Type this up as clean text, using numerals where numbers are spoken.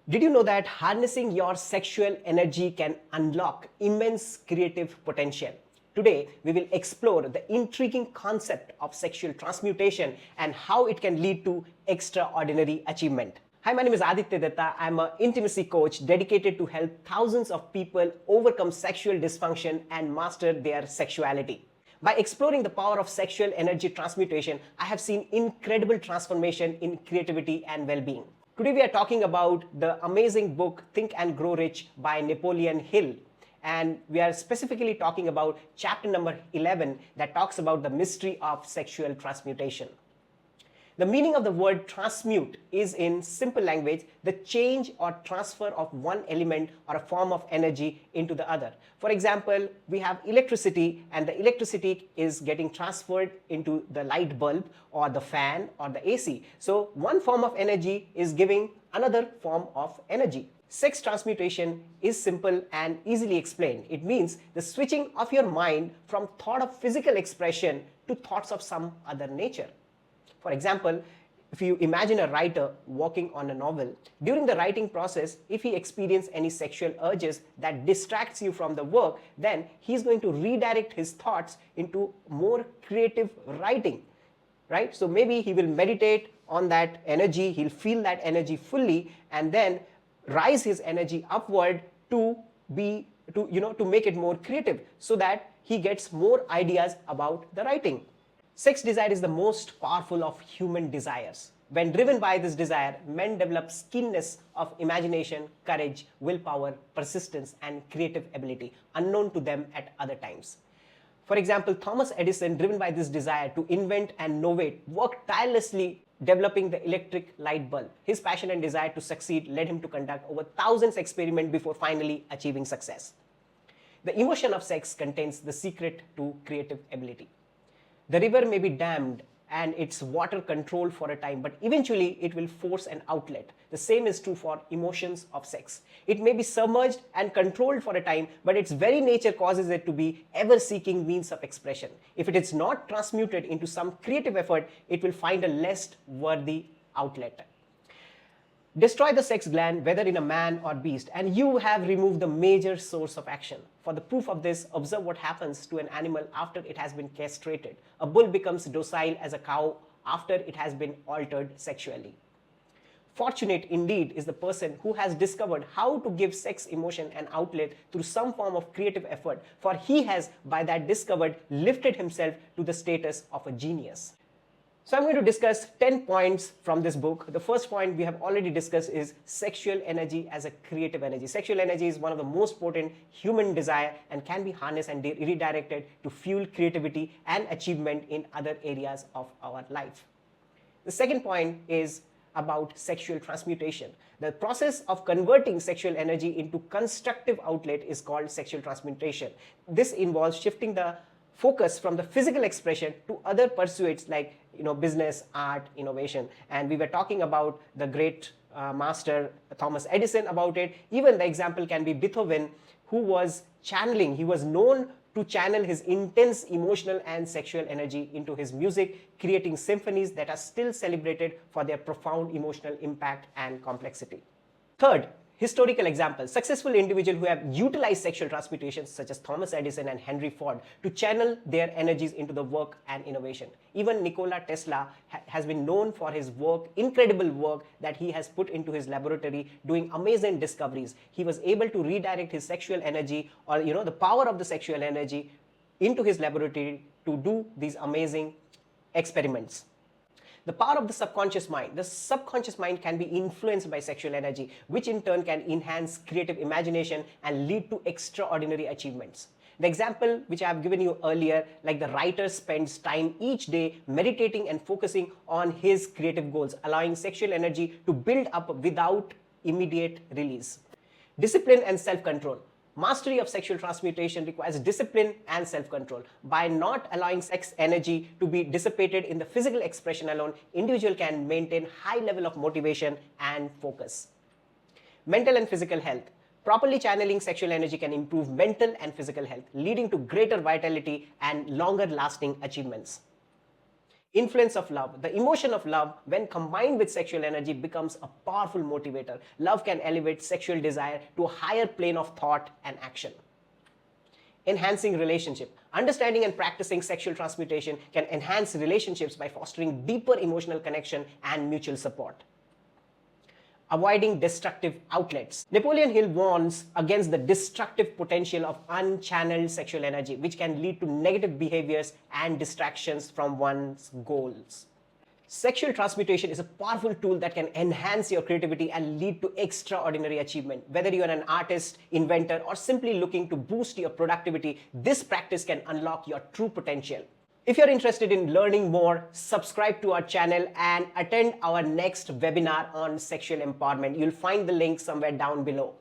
Did you know that harnessing your sexual energy can unlock immense creative potential? Today, we will explore the intriguing concept of sexual transmutation and how it can lead to extraordinary achievement. Hi, my name is Aditya Datta. I'm an intimacy coach dedicated to help thousands of people overcome sexual dysfunction and master their sexuality. By exploring the power of sexual energy transmutation, I have seen incredible transformation in creativity and well-being. Today we are talking about the amazing book Think and Grow Rich by Napoleon Hill. And we are specifically talking about chapter number 11 that talks about the mystery of sexual transmutation. The meaning of the word transmute is, in simple language, the change or transfer of one element or a form of energy into the other. For example, we have electricity, and the electricity is getting transferred into the light bulb or the fan or the AC. So one form of energy is giving another form of energy. Sex transmutation is simple and easily explained. It means the switching of your mind from thought of physical expression to thoughts of some other nature. For example, if you imagine a writer working on a novel, during the writing process, if he experiences any sexual urges that distracts you from the work, then he's going to redirect his thoughts into more creative writing, right? So maybe he will meditate on that energy, he'll feel that energy fully, and then rise his energy upward to make it more creative so that he gets more ideas about the writing. Sex desire is the most powerful of human desires. When driven by this desire, men develop keenness of imagination, courage, willpower, persistence, and creative ability unknown to them at other times. For example, Thomas Edison, driven by this desire to invent and innovate, worked tirelessly developing the electric light bulb. His passion and desire to succeed led him to conduct over thousands of experiments before finally achieving success. The emotion of sex contains the secret to creative ability. The river may be dammed and its water controlled for a time, but eventually it will force an outlet. The same is true for emotions of sex. It may be submerged and controlled for a time, but its very nature causes it to be ever-seeking means of expression. If it is not transmuted into some creative effort, it will find a less worthy outlet. Destroy the sex gland, whether in a man or beast, and you have removed the major source of action. For the proof of this, observe what happens to an animal after it has been castrated. A bull becomes docile as a cow after it has been altered sexually. Fortunate indeed is the person who has discovered how to give sex emotion an outlet through some form of creative effort, for he has, by that discovered, lifted himself to the status of a genius. So I'm going to discuss 10 points from this book. The first point we have already discussed is sexual energy as a creative energy. Sexual energy is one of the most potent human desire and can be harnessed and redirected to fuel creativity and achievement in other areas of our life. The second point is about sexual transmutation. The process of converting sexual energy into constructive outlet is called sexual transmutation. This involves shifting the focus from the physical expression to other pursuits like business, art, innovation. And we were talking about the great master Thomas Edison about it. Even the example can be Beethoven, who was channeling. He was known to channel his intense emotional and sexual energy into his music, creating symphonies that are still celebrated for their profound emotional impact and complexity. Third, historical examples. Successful individuals who have utilized sexual transmutation, such as Thomas Edison and Henry Ford, to channel their energies into the work and innovation. Even Nikola Tesla has been known for his work, incredible work that he has put into his laboratory, doing amazing discoveries. He was able to redirect his sexual energy, or the power of the sexual energy, into his laboratory to do these amazing experiments. The power of the subconscious mind. The subconscious mind can be influenced by sexual energy, which in turn can enhance creative imagination and lead to extraordinary achievements. The example which I have given you earlier, like the writer spends time each day meditating and focusing on his creative goals, allowing sexual energy to build up without immediate release. Discipline and self-control. Mastery of sexual transmutation requires discipline and self-control. By not allowing sex energy to be dissipated in the physical expression alone, individual can maintain high level of motivation and focus. Mental and physical health. Properly channeling sexual energy can improve mental and physical health, leading to greater vitality and longer lasting achievements. Influence of love. The emotion of love, when combined with sexual energy, becomes a powerful motivator. Love can elevate sexual desire to a higher plane of thought and action. Enhancing relationship. Understanding and practicing sexual transmutation can enhance relationships by fostering deeper emotional connection and mutual support. Avoiding destructive outlets. Napoleon Hill warns against the destructive potential of unchanneled sexual energy, which can lead to negative behaviors and distractions from one's goals. Sexual transmutation is a powerful tool that can enhance your creativity and lead to extraordinary achievement. Whether you're an artist, inventor, or simply looking to boost your productivity, this practice can unlock your true potential. If you're interested in learning more, subscribe to our channel and attend our next webinar on sexual empowerment. You'll find the link somewhere down below.